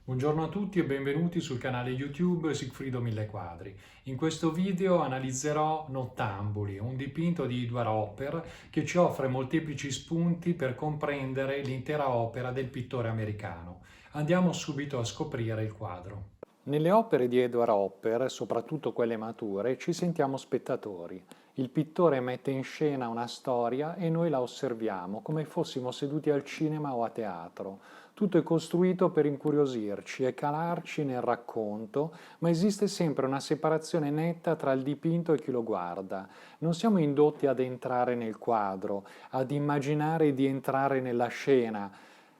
Buongiorno a tutti e benvenuti sul canale YouTube Sigfrido Mille Quadri. In questo video analizzerò Nottambuli, un dipinto di Edward Hopper che ci offre molteplici spunti per comprendere l'intera opera del pittore americano. Andiamo subito a scoprire il quadro. Nelle opere di Edward Hopper, soprattutto quelle mature, ci sentiamo spettatori. Il pittore mette in scena una storia e noi la osserviamo come fossimo seduti al cinema o a teatro. Tutto è costruito per incuriosirci e calarci nel racconto, ma esiste sempre una separazione netta tra il dipinto e chi lo guarda. Non siamo indotti ad entrare nel quadro, ad immaginare di entrare nella scena.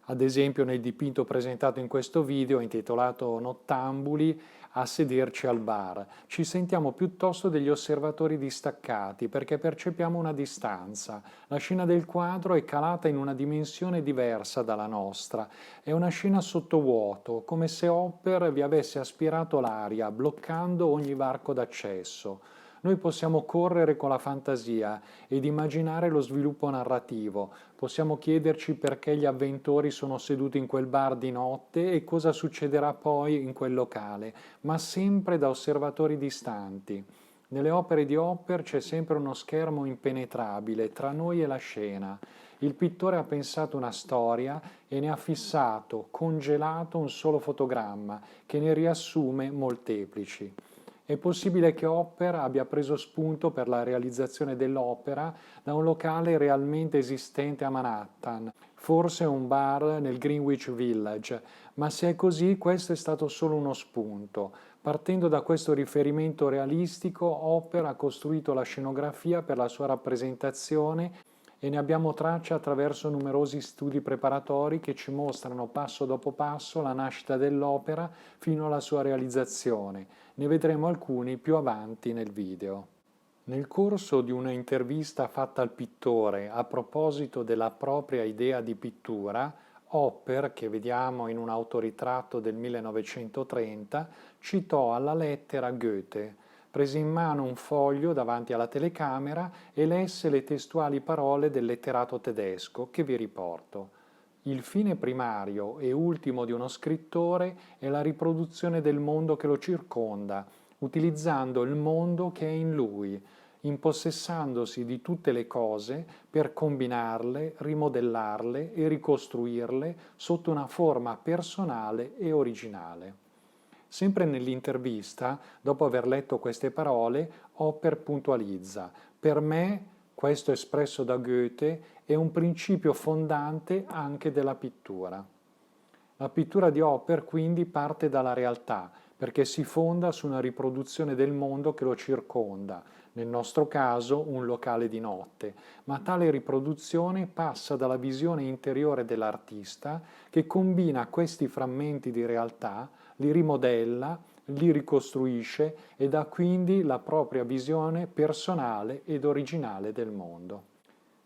Ad esempio nel dipinto presentato in questo video, intitolato Nottambuli, a sederci al bar. Ci sentiamo piuttosto degli osservatori distaccati perché percepiamo una distanza. La scena del quadro è calata in una dimensione diversa dalla nostra. È una scena sottovuoto, come se Hopper vi avesse aspirato l'aria, bloccando ogni varco d'accesso. Noi possiamo correre con la fantasia ed immaginare lo sviluppo narrativo, possiamo chiederci perché gli avventori sono seduti in quel bar di notte e cosa succederà poi in quel locale, ma sempre da osservatori distanti. Nelle opere di Hopper c'è sempre uno schermo impenetrabile tra noi e la scena. Il pittore ha pensato una storia e ne ha fissato, congelato un solo fotogramma, che ne riassume molteplici. È possibile che Hopper abbia preso spunto per la realizzazione dell'opera da un locale realmente esistente a Manhattan, forse un bar nel Greenwich Village, ma se è così questo è stato solo uno spunto. Partendo da questo riferimento realistico, Hopper ha costruito la scenografia per la sua rappresentazione e ne abbiamo traccia attraverso numerosi studi preparatori che ci mostrano passo dopo passo la nascita dell'opera fino alla sua realizzazione. Ne vedremo alcuni più avanti nel video. Nel corso di una intervista fatta al pittore a proposito della propria idea di pittura, Hopper, che vediamo in un autoritratto del 1930, citò alla lettera Goethe, prese in mano un foglio davanti alla telecamera e lesse le testuali parole del letterato tedesco che vi riporto. Il fine primario e ultimo di uno scrittore è la riproduzione del mondo che lo circonda, utilizzando il mondo che è in lui, impossessandosi di tutte le cose per combinarle, rimodellarle e ricostruirle sotto una forma personale e originale. Sempre nell'intervista, dopo aver letto queste parole, Hopper puntualizza: per me, questo espresso da Goethe, è un principio fondante anche della pittura. La pittura di Hopper quindi parte dalla realtà, perché si fonda su una riproduzione del mondo che lo circonda, nel nostro caso un locale di notte, ma tale riproduzione passa dalla visione interiore dell'artista che combina questi frammenti di realtà, li rimodella, li ricostruisce e dà quindi la propria visione personale ed originale del mondo.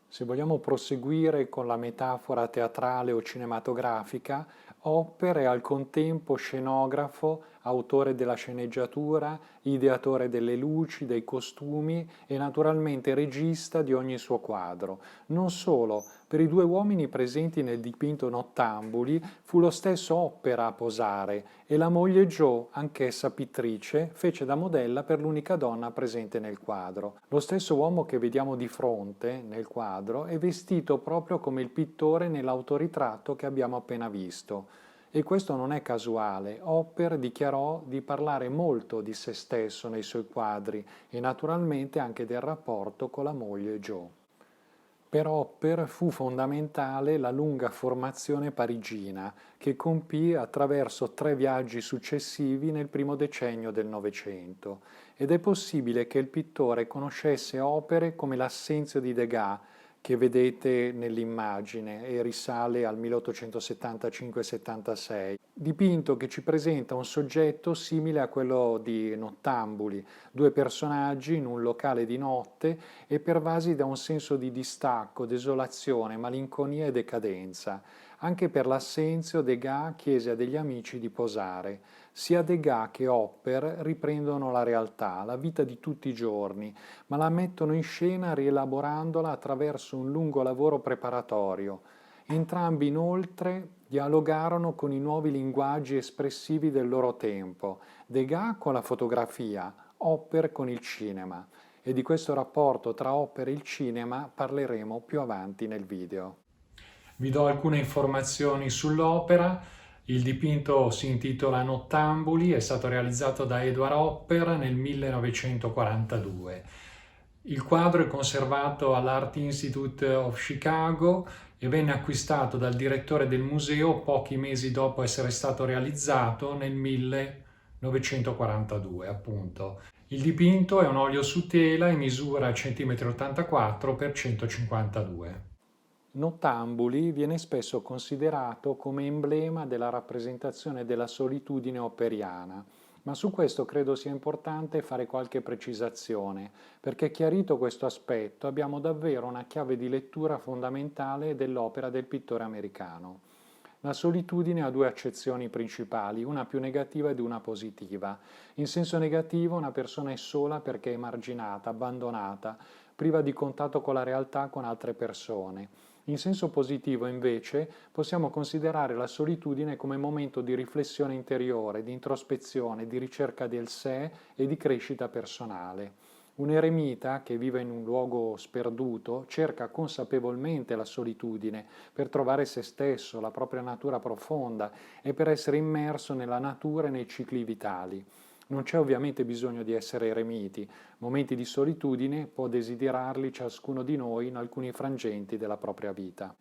Se vogliamo proseguire con la metafora teatrale o cinematografica, Hopper è al contempo scenografo, autore della sceneggiatura, ideatore delle luci, dei costumi e naturalmente regista di ogni suo quadro. Non solo, per i due uomini presenti nel dipinto Nottambuli fu lo stesso Hopper a posare e la moglie Jo, anch'essa pittrice, fece da modella per l'unica donna presente nel quadro. Lo stesso uomo che vediamo di fronte nel quadro è vestito proprio come il pittore nell'autoritratto che abbiamo appena visto. E questo non è casuale. Hopper dichiarò di parlare molto di se stesso nei suoi quadri e naturalmente anche del rapporto con la moglie Jo. Per Hopper fu fondamentale la lunga formazione parigina che compì attraverso 3 viaggi successivi nel primo decennio del Novecento ed è possibile che il pittore conoscesse opere come l'Assenzio di Degas, che vedete nell'immagine e risale al 1875-76, dipinto che ci presenta un soggetto simile a quello di Nottambuli, due personaggi in un locale di notte e pervasi da un senso di distacco, desolazione, malinconia e decadenza. Anche per l'Assenzio Degas chiese a degli amici di posare. Sia Degas che Hopper riprendono la realtà, la vita di tutti i giorni, ma la mettono in scena rielaborandola attraverso un lungo lavoro preparatorio. Entrambi inoltre dialogarono con i nuovi linguaggi espressivi del loro tempo, Degas con la fotografia, Hopper con il cinema. E di questo rapporto tra opera e il cinema parleremo più avanti nel video. Vi do alcune informazioni sull'opera. Il dipinto si intitola Nottambuli, è stato realizzato da Edward Hopper nel 1942. Il quadro è conservato all'Art Institute of Chicago e venne acquistato dal direttore del museo pochi mesi dopo essere stato realizzato nel 1942, appunto. Il dipinto è un olio su tela e misura 1,84 m x 152 cm. Nottambuli viene spesso considerato come emblema della rappresentazione della solitudine opperiana, ma su questo credo sia importante fare qualche precisazione, perché chiarito questo aspetto abbiamo davvero una chiave di lettura fondamentale dell'opera del pittore americano. La solitudine ha due accezioni principali, una più negativa ed una positiva. In senso negativo una persona è sola perché è emarginata, abbandonata, priva di contatto con la realtà, con altre persone. In senso positivo, invece, possiamo considerare la solitudine come momento di riflessione interiore, di introspezione, di ricerca del sé e di crescita personale. Un eremita che vive in un luogo sperduto cerca consapevolmente la solitudine per trovare se stesso, la propria natura profonda e per essere immerso nella natura e nei cicli vitali. Non c'è ovviamente bisogno di essere eremiti, momenti di solitudine può desiderarli ciascuno di noi in alcuni frangenti della propria vita.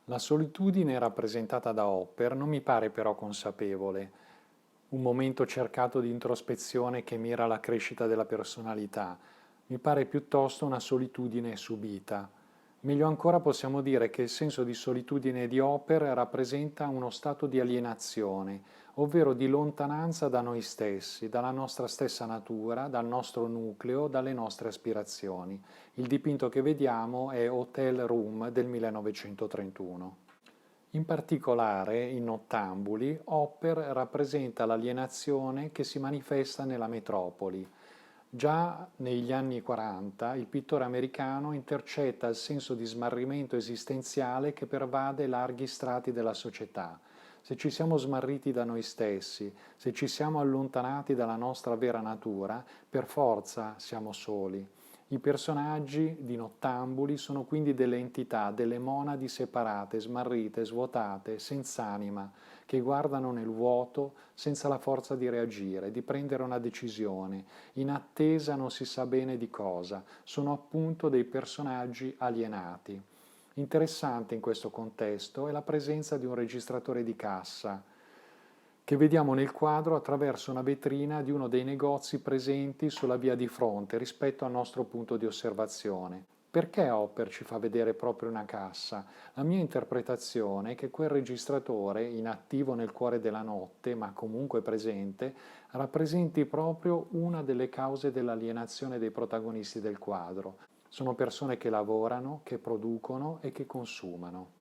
La solitudine rappresentata da Hopper non mi pare però consapevole, un momento cercato di introspezione che mira alla crescita della personalità, mi pare piuttosto una solitudine subita. Meglio ancora possiamo dire che il senso di solitudine di Hopper rappresenta uno stato di alienazione, ovvero di lontananza da noi stessi, dalla nostra stessa natura, dal nostro nucleo, dalle nostre aspirazioni. Il dipinto che vediamo è Hotel Room del 1931. In particolare, in Nottambuli, Hopper rappresenta l'alienazione che si manifesta nella metropoli. Già negli anni 40 il pittore americano intercetta il senso di smarrimento esistenziale che pervade larghi strati della società. Se ci siamo smarriti da noi stessi, se ci siamo allontanati dalla nostra vera natura, per forza siamo soli. I personaggi di Nottambuli sono quindi delle entità, delle monadi separate, smarrite, svuotate, senza anima, che guardano nel vuoto senza la forza di reagire, di prendere una decisione, in attesa non si sa bene di cosa, sono appunto dei personaggi alienati. Interessante in questo contesto è la presenza di un registratore di cassa, che vediamo nel quadro attraverso una vetrina di uno dei negozi presenti sulla via di fronte rispetto al nostro punto di osservazione. Perché Hopper ci fa vedere proprio una cassa? La mia interpretazione è che quel registratore, inattivo nel cuore della notte, ma comunque presente, rappresenti proprio una delle cause dell'alienazione dei protagonisti del quadro. Sono persone che lavorano, che producono e che consumano.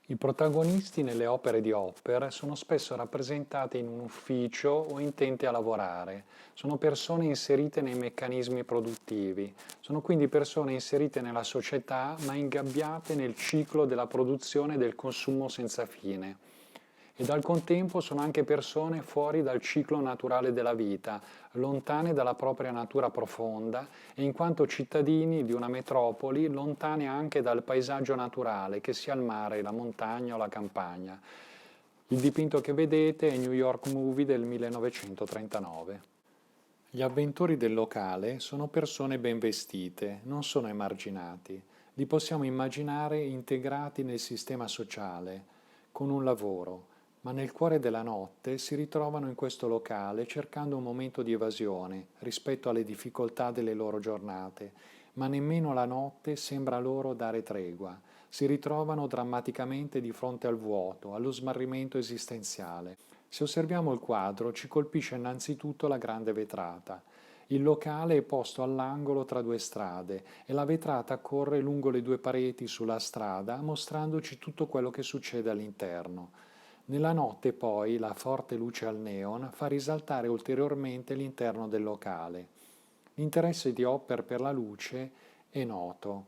I protagonisti nelle opere di Hopper sono spesso rappresentati in un ufficio o intenti a lavorare. Sono persone inserite nei meccanismi produttivi. Sono quindi persone inserite nella società ma ingabbiate nel ciclo della produzione e del consumo senza fine. Ed al contempo sono anche persone fuori dal ciclo naturale della vita, lontane dalla propria natura profonda e in quanto cittadini di una metropoli lontane anche dal paesaggio naturale, che sia il mare, la montagna o la campagna. Il dipinto che vedete è New York Movie del 1939. Gli avventori del locale sono persone ben vestite, non sono emarginati. Li possiamo immaginare integrati nel sistema sociale, con un lavoro, ma nel cuore della notte si ritrovano in questo locale cercando un momento di evasione rispetto alle difficoltà delle loro giornate, ma nemmeno la notte sembra loro dare tregua. Si ritrovano drammaticamente di fronte al vuoto, allo smarrimento esistenziale. Se osserviamo il quadro ci colpisce innanzitutto la grande vetrata. Il locale è posto all'angolo tra due strade e la vetrata corre lungo le due pareti sulla strada mostrandoci tutto quello che succede all'interno. Nella notte poi la forte luce al neon fa risaltare ulteriormente l'interno del locale. L'interesse di Hopper per la luce è noto.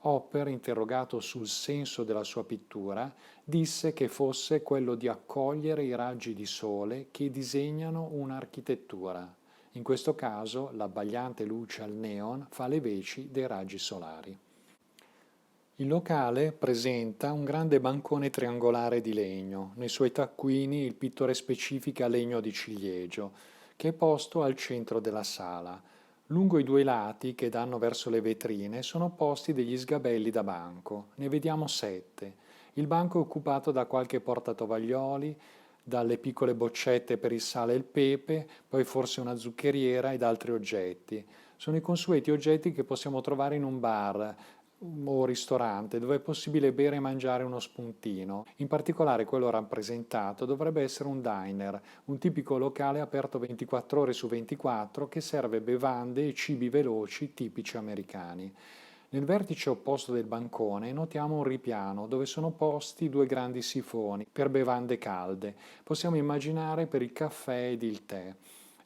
Hopper, interrogato sul senso della sua pittura, disse che fosse quello di accogliere i raggi di sole che disegnano un'architettura. In questo caso, l'abbagliante luce al neon fa le veci dei raggi solari. Il locale presenta un grande bancone triangolare di legno. Nei suoi taccuini il pittore specifica legno di ciliegio, che è posto al centro della sala. Lungo i due lati che danno verso le vetrine sono posti degli sgabelli da banco. Ne vediamo 7. Il banco è occupato da qualche portatovaglioli, dalle piccole boccette per il sale e il pepe, poi forse una zuccheriera ed altri oggetti. Sono i consueti oggetti che possiamo trovare in un bar o ristorante dove è possibile bere e mangiare uno spuntino. In particolare quello rappresentato dovrebbe essere un diner, un tipico locale aperto 24 ore su 24 che serve bevande e cibi veloci tipici americani. Nel vertice opposto del bancone notiamo un ripiano dove sono posti due grandi sifoni per bevande calde, possiamo immaginare per il caffè ed il tè.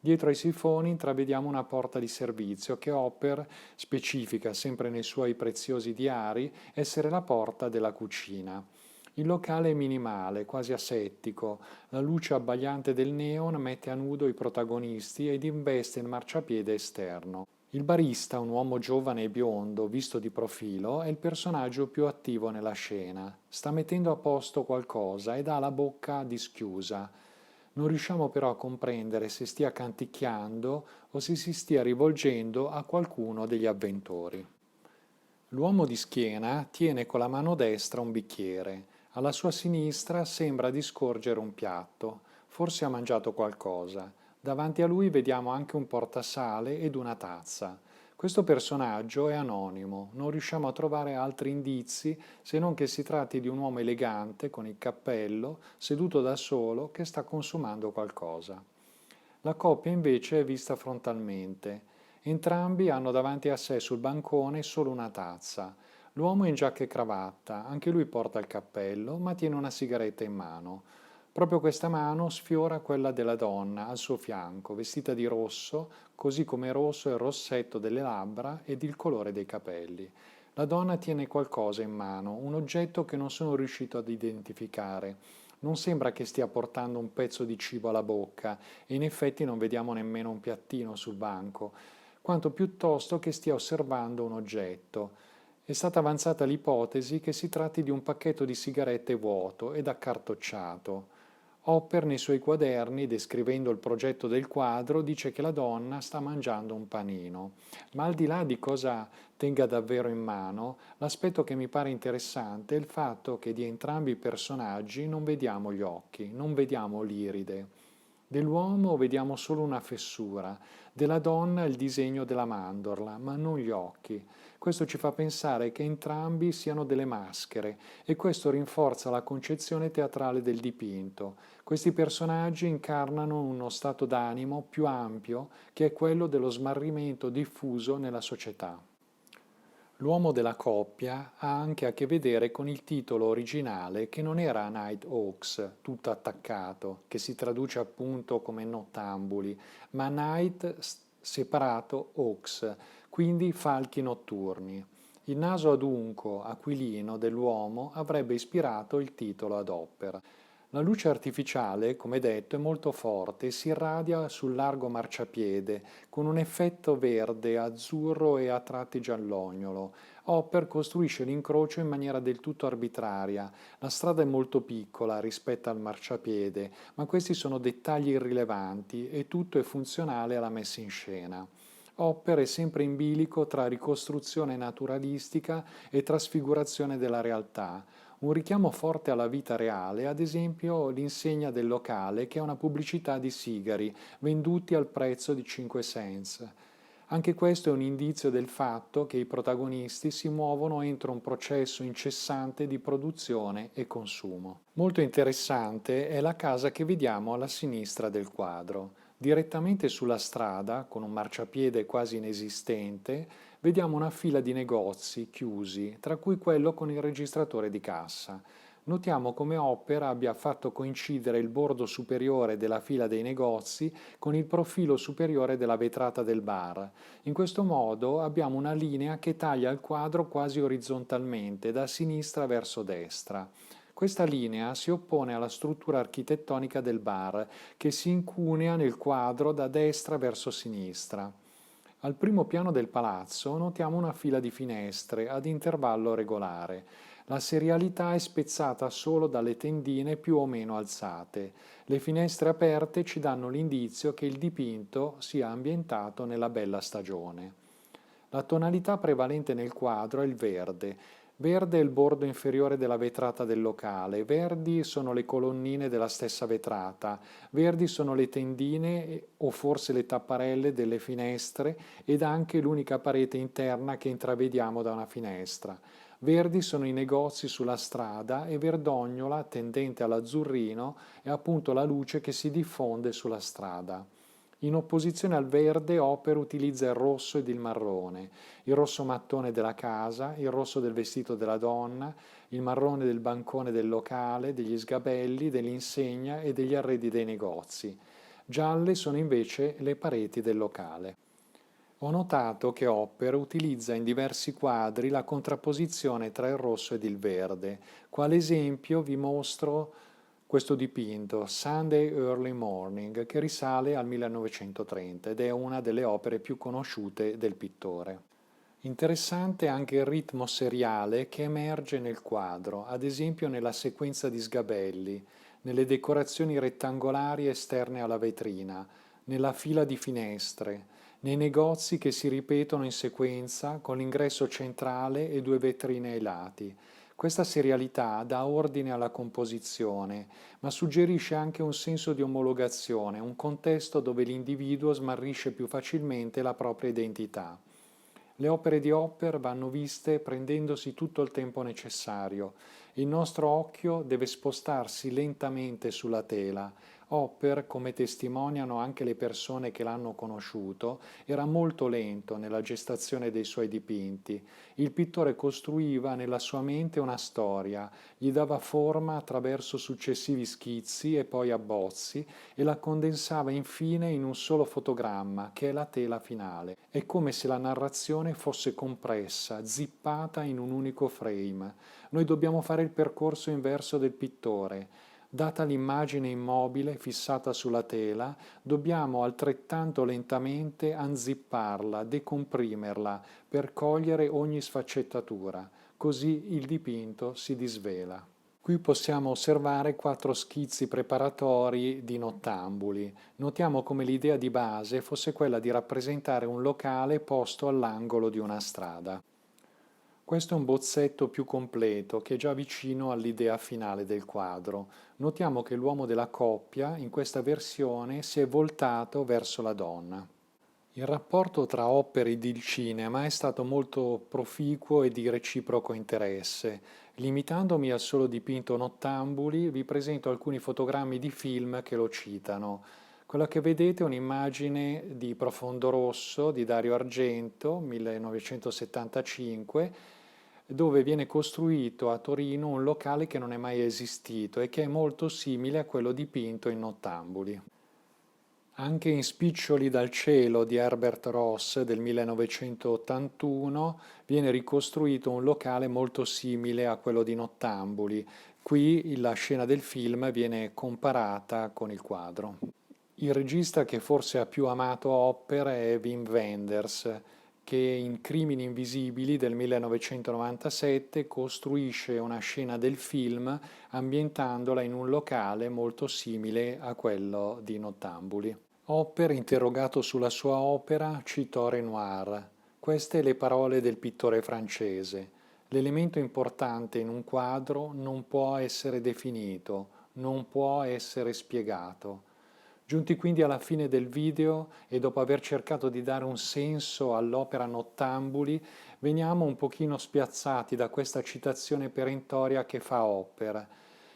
Dietro ai sifoni intravediamo una porta di servizio che Hopper specifica, sempre nei suoi preziosi diari, essere la porta della cucina. Il locale è minimale, quasi asettico. La luce abbagliante del neon mette a nudo i protagonisti ed investe il marciapiede esterno. Il barista, un uomo giovane e biondo, visto di profilo, è il personaggio più attivo nella scena. Sta mettendo a posto qualcosa ed ha la bocca dischiusa. Non riusciamo però a comprendere se stia canticchiando o se si stia rivolgendo a qualcuno degli avventori. L'uomo di schiena tiene con la mano destra un bicchiere. Alla sua sinistra sembra di scorgere un piatto. Forse ha mangiato qualcosa. Davanti a lui vediamo anche un portasale ed una tazza. Questo personaggio è anonimo, non riusciamo a trovare altri indizi se non che si tratti di un uomo elegante con il cappello, seduto da solo, che sta consumando qualcosa. La coppia invece è vista frontalmente. Entrambi hanno davanti a sé sul bancone solo una tazza. L'uomo è in giacca e cravatta, anche lui porta il cappello, ma tiene una sigaretta in mano. Proprio questa mano sfiora quella della donna al suo fianco, vestita di rosso, così come rosso è il rossetto delle labbra ed il colore dei capelli. La donna tiene qualcosa in mano, un oggetto che non sono riuscito ad identificare. Non sembra che stia portando un pezzo di cibo alla bocca e in effetti non vediamo nemmeno un piattino sul banco, quanto piuttosto che stia osservando un oggetto. È stata avanzata l'ipotesi che si tratti di un pacchetto di sigarette vuoto ed accartocciato. Hopper nei suoi quaderni, descrivendo il progetto del quadro, dice che la donna sta mangiando un panino. Ma al di là di cosa tenga davvero in mano, l'aspetto che mi pare interessante è il fatto che di entrambi i personaggi non vediamo gli occhi, non vediamo l'iride. Dell'uomo vediamo solo una fessura, della donna il disegno della mandorla, ma non gli occhi. Questo ci fa pensare che entrambi siano delle maschere e questo rinforza la concezione teatrale del dipinto. Questi personaggi incarnano uno stato d'animo più ampio che è quello dello smarrimento diffuso nella società. L'uomo della coppia ha anche a che vedere con il titolo originale che non era Night Hawks, tutto attaccato, che si traduce appunto come nottambuli, ma Night separato Hawks, quindi falchi notturni. Il naso adunco, aquilino dell'uomo avrebbe ispirato il titolo ad Hopper. La luce artificiale, come detto, è molto forte e si irradia sul largo marciapiede con un effetto verde, azzurro e a tratti giallognolo. Hopper costruisce l'incrocio in maniera del tutto arbitraria. La strada è molto piccola rispetto al marciapiede, ma questi sono dettagli irrilevanti e tutto è funzionale alla messa in scena. Hopper è sempre in bilico tra ricostruzione naturalistica e trasfigurazione della realtà. Un richiamo forte alla vita reale, ad esempio l'insegna del locale che è una pubblicità di sigari venduti al prezzo di 5 cents. Anche questo è un indizio del fatto che i protagonisti si muovono entro un processo incessante di produzione e consumo. Molto interessante è la casa che vediamo alla sinistra del quadro. Direttamente sulla strada, con un marciapiede quasi inesistente, vediamo una fila di negozi chiusi, tra cui quello con il registratore di cassa. Notiamo come Hopper abbia fatto coincidere il bordo superiore della fila dei negozi con il profilo superiore della vetrata del bar. In questo modo abbiamo una linea che taglia il quadro quasi orizzontalmente, da sinistra verso destra. Questa linea si oppone alla struttura architettonica del bar, che si incunea nel quadro da destra verso sinistra. Al primo piano del palazzo notiamo una fila di finestre ad intervallo regolare. La serialità è spezzata solo dalle tendine più o meno alzate. Le finestre aperte ci danno l'indizio che il dipinto sia ambientato nella bella stagione. La tonalità prevalente nel quadro è il verde. Verde è il bordo inferiore della vetrata del locale, verdi sono le colonnine della stessa vetrata, verdi sono le tendine o forse le tapparelle delle finestre ed anche l'unica parete interna che intravediamo da una finestra. Verdi sono i negozi sulla strada e verdognola, tendente all'azzurrino, è appunto la luce che si diffonde sulla strada. In opposizione al verde, Hopper utilizza il rosso ed il marrone, il rosso mattone della casa, il rosso del vestito della donna, il marrone del bancone del locale, degli sgabelli, dell'insegna e degli arredi dei negozi. Gialle sono invece le pareti del locale. Ho notato che Hopper utilizza in diversi quadri la contrapposizione tra il rosso ed il verde. Quale esempio vi mostro questo dipinto, Sunday Early Morning, che risale al 1930 ed è una delle opere più conosciute del pittore. Interessante anche il ritmo seriale che emerge nel quadro, ad esempio nella sequenza di sgabelli, nelle decorazioni rettangolari esterne alla vetrina, nella fila di finestre, nei negozi che si ripetono in sequenza con l'ingresso centrale e due vetrine ai lati. Questa serialità dà ordine alla composizione, ma suggerisce anche un senso di omologazione, un contesto dove l'individuo smarrisce più facilmente la propria identità. Le opere di Hopper vanno viste prendendosi tutto il tempo necessario. Il nostro occhio deve spostarsi lentamente sulla tela. Hopper, come testimoniano anche le persone che l'hanno conosciuto, era molto lento nella gestazione dei suoi dipinti. Il pittore costruiva nella sua mente una storia, gli dava forma attraverso successivi schizzi e poi abbozzi e la condensava infine in un solo fotogramma, che è la tela finale. È come se la narrazione fosse compressa, zippata in un unico frame. Noi dobbiamo fare il percorso inverso del pittore. Data l'immagine immobile fissata sulla tela, dobbiamo altrettanto lentamente anzipparla, decomprimerla, per cogliere ogni sfaccettatura. Così il dipinto si disvela. Qui possiamo osservare 4 schizzi preparatori di nottambuli. Notiamo come l'idea di base fosse quella di rappresentare un locale posto all'angolo di una strada. Questo è un bozzetto più completo che è già vicino all'idea finale del quadro. Notiamo che l'uomo della coppia in questa versione si è voltato verso la donna. Il rapporto tra Hopper ed il cinema è stato molto proficuo e di reciproco interesse. Limitandomi al solo dipinto Nottambuli, vi presento alcuni fotogrammi di film che lo citano. Quella che vedete è un'immagine di Profondo Rosso di Dario Argento, 1975, dove viene costruito a Torino un locale che non è mai esistito e che è molto simile a quello dipinto in Nottambuli. Anche in Spiccioli dal cielo di Herbert Ross del 1981 viene ricostruito un locale molto simile a quello di Nottambuli. Qui la scena del film viene comparata con il quadro. Il regista che forse ha più amato Hopper è Wim Wenders, che in Crimini Invisibili del 1997 costruisce una scena del film ambientandola in un locale molto simile a quello di Nottambuli. Hopper, interrogato sulla sua opera, citò Renoir. Queste le parole del pittore francese. L'elemento importante in un quadro non può essere definito, non può essere spiegato. Giunti quindi alla fine del video e dopo aver cercato di dare un senso all'opera Nottambuli, veniamo un pochino spiazzati da questa citazione perentoria che fa Hopper.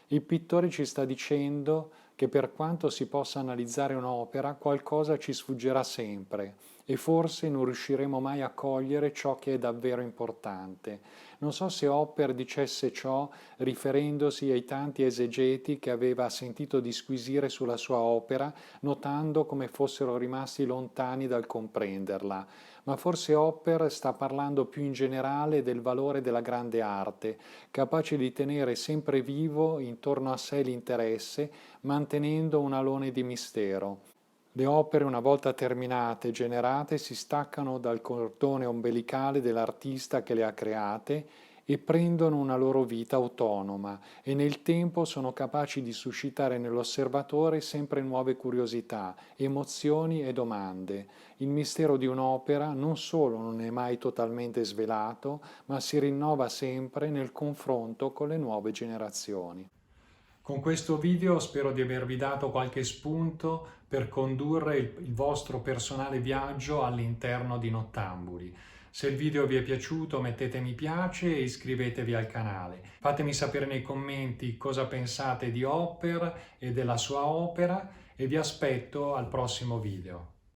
Il pittore ci sta dicendo che per quanto si possa analizzare un'opera, qualcosa ci sfuggirà sempre e forse non riusciremo mai a cogliere ciò che è davvero importante. Non so se Hopper dicesse ciò riferendosi ai tanti esegeti che aveva sentito disquisire sulla sua opera, notando come fossero rimasti lontani dal comprenderla, ma forse Hopper sta parlando più in generale del valore della grande arte, capace di tenere sempre vivo intorno a sé l'interesse, mantenendo un alone di mistero. Le opere, una volta terminate e generate, si staccano dal cordone ombelicale dell'artista che le ha create e prendono una loro vita autonoma e nel tempo sono capaci di suscitare nell'osservatore sempre nuove curiosità, emozioni e domande. Il mistero di un'opera non solo non è mai totalmente svelato, ma si rinnova sempre nel confronto con le nuove generazioni. Con questo video spero di avervi dato qualche spunto per condurre il vostro personale viaggio all'interno di Nottambuli. Se il video vi è piaciuto mettete mi piace e iscrivetevi al canale. Fatemi sapere nei commenti cosa pensate di Hopper e della sua opera e vi aspetto al prossimo video.